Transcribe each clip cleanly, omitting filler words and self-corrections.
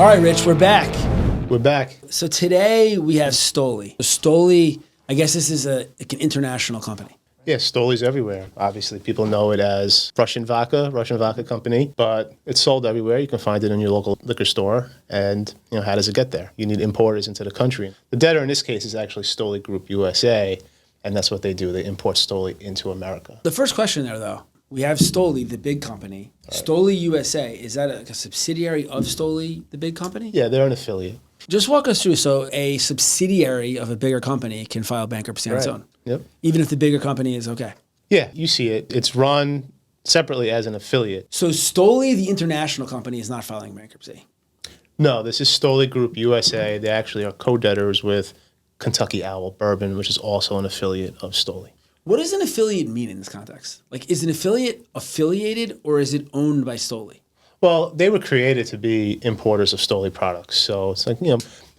All right, Rich, we're back. We're back. So today we have Stoli. Stoli, I guess this is an international company. Yeah, Stoli's everywhere. Obviously, people know it as Russian vodka company, but it's sold everywhere. You can find it in your local liquor store. And, how does it get there? You need importers into the country. The debtor in this case is actually Stoli Group USA, and that's what they do. They import Stoli into America. The first question there, though, we have Stoli, the big company. Right. Stoli USA, is that a subsidiary of Stoli, the big company? Yeah, they're an affiliate. Just walk us through. So a subsidiary of a bigger company can file bankruptcy on its own? Yep. Even if the bigger company is okay? Yeah, you see it. It's run separately as an affiliate. So Stoli, the international company, is not filing bankruptcy? No, this is Stoli Group USA. They actually are co-debtors with Kentucky Owl Bourbon, which is also an affiliate of Stoli. What does an affiliate mean in this context? Like, is an affiliate affiliated or is it owned by Stoli? Well, they were created to be importers of Stoli products. So it's like,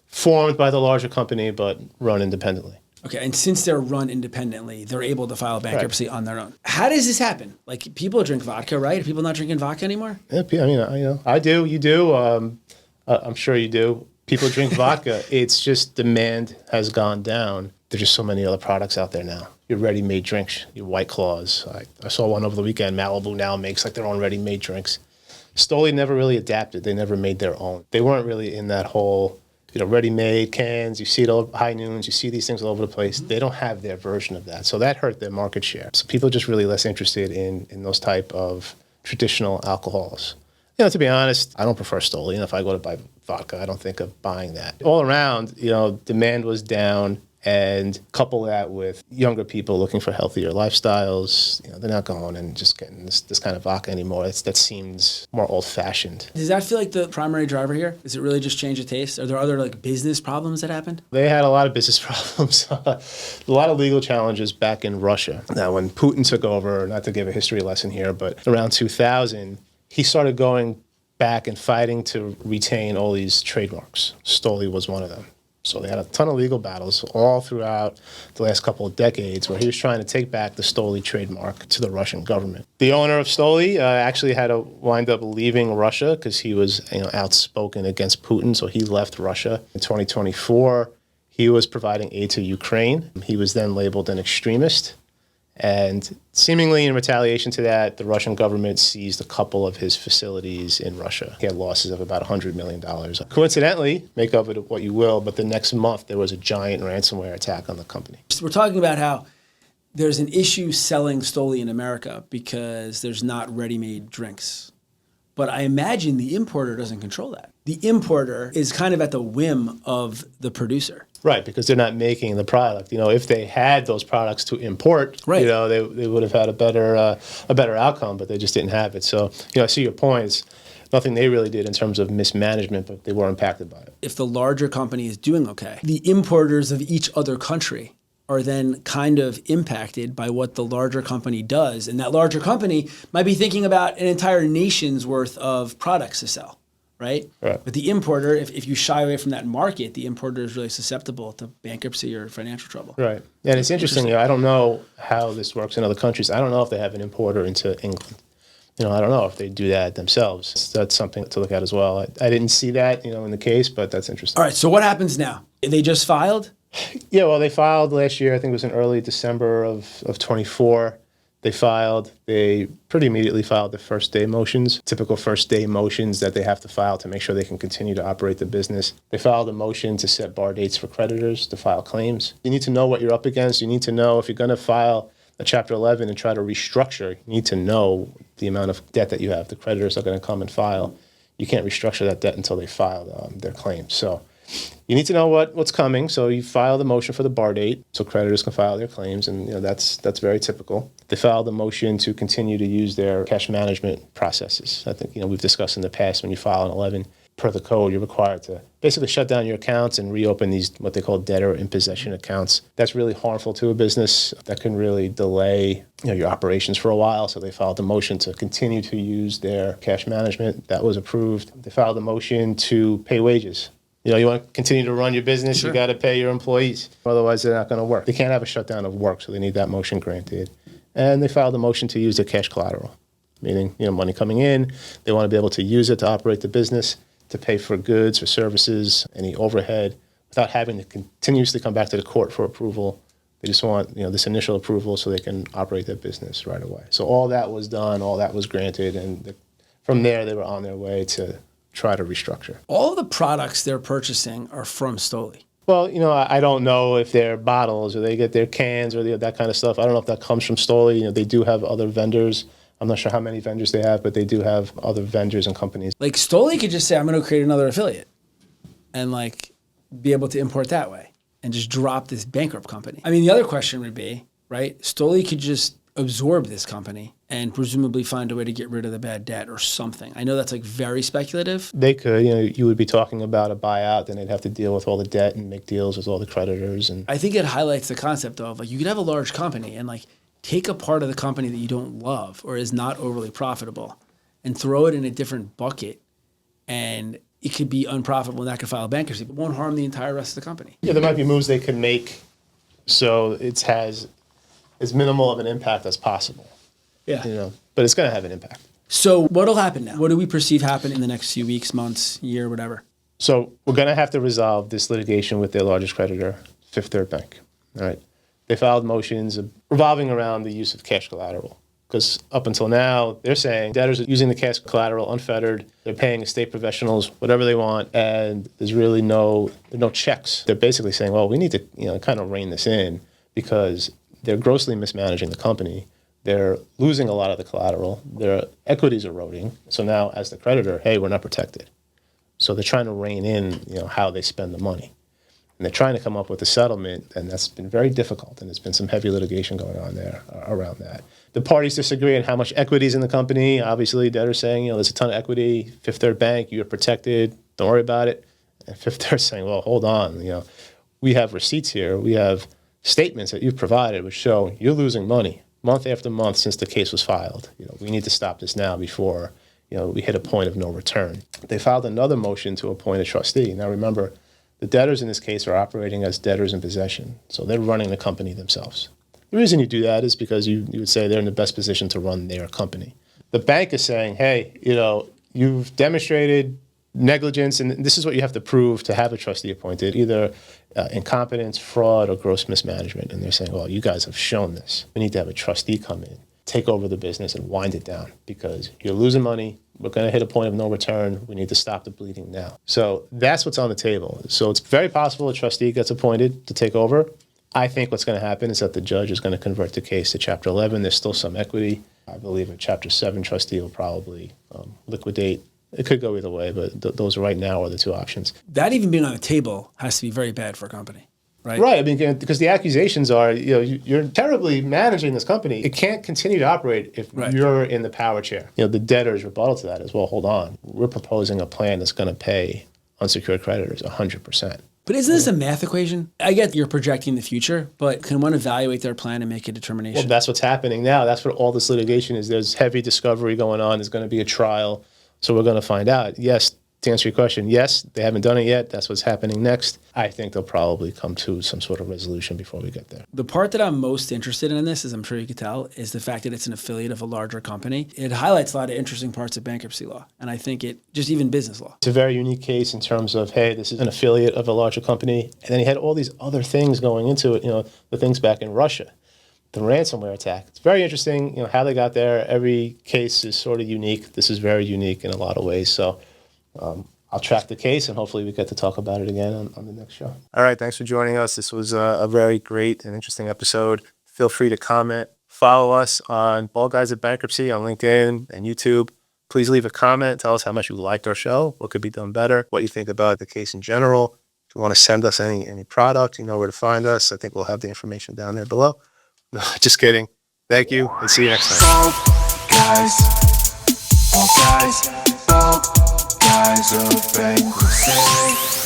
formed by the larger company, but run independently. Okay, and since they're run independently, they're able to file bankruptcy on their own. How does this happen? Like, people drink vodka, right? Are people not drinking vodka anymore? Yeah, I do. You do. I'm sure you do. People drink vodka. It's just demand has gone down. There's just so many other products out there now. Your ready-made drinks, your White Claws. I saw one over the weekend. Malibu now makes like their own ready-made drinks. Stoli never really adapted. They never made their own. They weren't really in that whole, ready-made cans. You see it all high noons. You see these things all over the place. They don't have their version of that. So that hurt their market share. So people are just really less interested in those type of traditional alcohols. To be honest, I don't prefer Stoli. If I go to buy vodka, I don't think of buying that. All around, demand was down. And couple that with younger people looking for healthier lifestyles, they're not going and just getting this kind of vodka anymore. That seems more old-fashioned. Does that feel like the primary driver here? Is it really just change of taste? Are there other business problems that happened? They had a lot of business problems, a lot of legal challenges back in Russia. Now, when Putin took over, not to give a history lesson here, but around 2000, he started going back and fighting to retain all these trademarks. Stoli was one of them. So they had a ton of legal battles all throughout the last couple of decades where he was trying to take back the Stoli trademark to the Russian government. The owner of Stoli actually had to wind up leaving Russia because he was outspoken against Putin, so he left Russia. In 2024, he was providing aid to Ukraine. He was then labeled an extremist. And seemingly in retaliation to that, the Russian government seized a couple of his facilities in Russia. He had losses of about $100 million. Coincidentally, make of it what you will, but the next month there was a giant ransomware attack on the company. We're talking about how there's an issue selling Stoli in America because there's not ready-made drinks. But I imagine the importer doesn't control that. The importer is kind of at the whim of the producer. Right, because they're not making the product. If they had those products to import, right. They would have had a better outcome, but they just didn't have it. So, I see your point. It's nothing they really did in terms of mismanagement, but they were impacted by it. If the larger company is doing okay, the importers of each other country are then kind of impacted by what the larger company does. And that larger company might be thinking about an entire nation's worth of products to sell. Right? But the importer, if you shy away from that market, the importer is really susceptible to bankruptcy or financial trouble. Right. And it's interesting. I don't know how this works in other countries. I don't know if they have an importer into England. I don't know if they do that themselves. That's something to look at as well. I didn't see that, in the case, but that's interesting. All right. So what happens now? They just filed? Yeah. Well, they filed last year. I think it was in early December of 24. They filed. They pretty immediately filed the first day motions, typical first day motions that they have to file to make sure they can continue to operate the business. They filed a motion to set bar dates for creditors to file claims. You need to know what you're up against. You need to know if you're going to file a Chapter 11 and try to restructure, you need to know the amount of debt that you have. The creditors are going to come and file. You can't restructure that debt until they file their claims. So you need to know what's coming. So you file the motion for the bar date so creditors can file their claims, and that's very typical. They filed a motion to continue to use their cash management processes. I think we've discussed in the past when you file an 11 per the code, you're required to basically shut down your accounts and reopen these what they call debtor in possession accounts. That's really harmful to a business. That can really delay your operations for a while. So they filed a motion to continue to use their cash management. That was approved. They filed a motion to pay wages. You want to continue to run your business, sure. You got to pay your employees. Otherwise, they're not going to work. They can't have a shutdown of work, so they need that motion granted. And they filed a motion to use their cash collateral, meaning, money coming in. They want to be able to use it to operate the business. to pay for goods or services, any overhead, without having to continuously come back to the court for approval. They just want, this initial approval so they can operate their business right away. So all that was done, all that was granted, and from there they were on their way to try to restructure. All of the products they're purchasing are from Stoli. Well, I don't know if they're bottles or they get their cans or that kind of stuff. I don't know if that comes from Stoli. They do have other vendors. I'm not sure how many vendors they have, but they do have other vendors and companies. Like Stoli could just say, I'm going to create another affiliate and be able to import that way and just drop this bankrupt company. I mean, the other question would be, right? Stoli could just absorb this company and presumably find a way to get rid of the bad debt or something. I know that's very speculative. They could, you would be talking about a buyout, then they'd have to deal with all the debt and make deals with all the creditors. And I think it highlights the concept of you could have a large company and take a part of the company that you don't love or is not overly profitable and throw it in a different bucket, and it could be unprofitable and that could file bankruptcy, but won't harm the entire rest of the company. Yeah, there might be moves they could make so it has as minimal of an impact as possible. Yeah. But it's going to have an impact. So what'll happen now? What do we perceive happen in the next few weeks, months, year, whatever? So we're going to have to resolve this litigation with their largest creditor, Fifth Third Bank. All right. They filed motions revolving around the use of cash collateral. Because up until now, they're saying debtors are using the cash collateral unfettered. They're paying estate professionals whatever they want, and there's really no checks. They're basically saying, well, we need to kind of rein this in because they're grossly mismanaging the company. They're losing a lot of the collateral. Their equity's eroding. So now, as the creditor, hey, we're not protected. So they're trying to rein in, how they spend the money. And they're trying to come up with a settlement, and that's been very difficult. And there's been some heavy litigation going on there around that. The parties disagree on how much equity is in the company. Obviously, debtors saying, there's a ton of equity. Fifth Third Bank, you're protected. Don't worry about it. And Fifth Third saying, well, hold on. We have receipts here. We have statements that you've provided which show you're losing money month after month since the case was filed. We need to stop this now before we hit a point of no return. They filed another motion to appoint a trustee. Now remember, the debtors in this case are operating as debtors in possession, so they're running the company themselves. The reason you do that is because you would say they're in the best position to run their company. The bank is saying, hey, you've demonstrated negligence, and this is what you have to prove to have a trustee appointed, either incompetence, fraud, or gross mismanagement. And they're saying, well, you guys have shown this. We need to have a trustee come in, take over the business, and wind it down because you're losing money. We're going to hit a point of no return. We need to stop the bleeding now. So that's what's on the table. So it's very possible a trustee gets appointed to take over. I think what's going to happen is that the judge is going to convert the case to Chapter 11. There's still some equity. I believe a Chapter 7 trustee will probably liquidate. It could go either way, but those right now are the two options. That even being on the table has to be very bad for a company, right? Right. I mean, because the accusations are, you're terribly managing this company. It can't continue to operate if you're in the power chair. The debtor's rebuttal to that is, well, hold on. We're proposing a plan that's going to pay unsecured creditors 100%. But isn't this a math equation? I get you're projecting the future, but can one evaluate their plan and make a determination? Well, that's what's happening now. That's what all this litigation is. There's heavy discovery going on. There's going to be a trial. So we're going to find out. Yes, to answer your question, yes, they haven't done it yet. That's what's happening next. I think they'll probably come to some sort of resolution before we get there. The part that I'm most interested in this, as I'm sure you could tell, is the fact that it's an affiliate of a larger company. It highlights a lot of interesting parts of bankruptcy law, and I think just even business law. It's a very unique case in terms of, hey, this is an affiliate of a larger company, and then you had all these other things going into it, the things back in Russia. The ransomware attack. It's very interesting, how they got there. Every case is sort of unique. This is very unique in a lot of ways. So I'll track the case, and hopefully we get to talk about it again on the next show. All right. Thanks for joining us. This was a very great and interesting episode. Feel free to comment. Follow us on Bald Guys of Bankruptcy on LinkedIn and YouTube. Please leave a comment. Tell us how much you liked our show, what could be done better, what you think about the case in general. If you want to send us any product, you know where to find us. I think we'll have the information down there below. No, just kidding. Thank you, and see you next time. Bald guys of bankruptcy.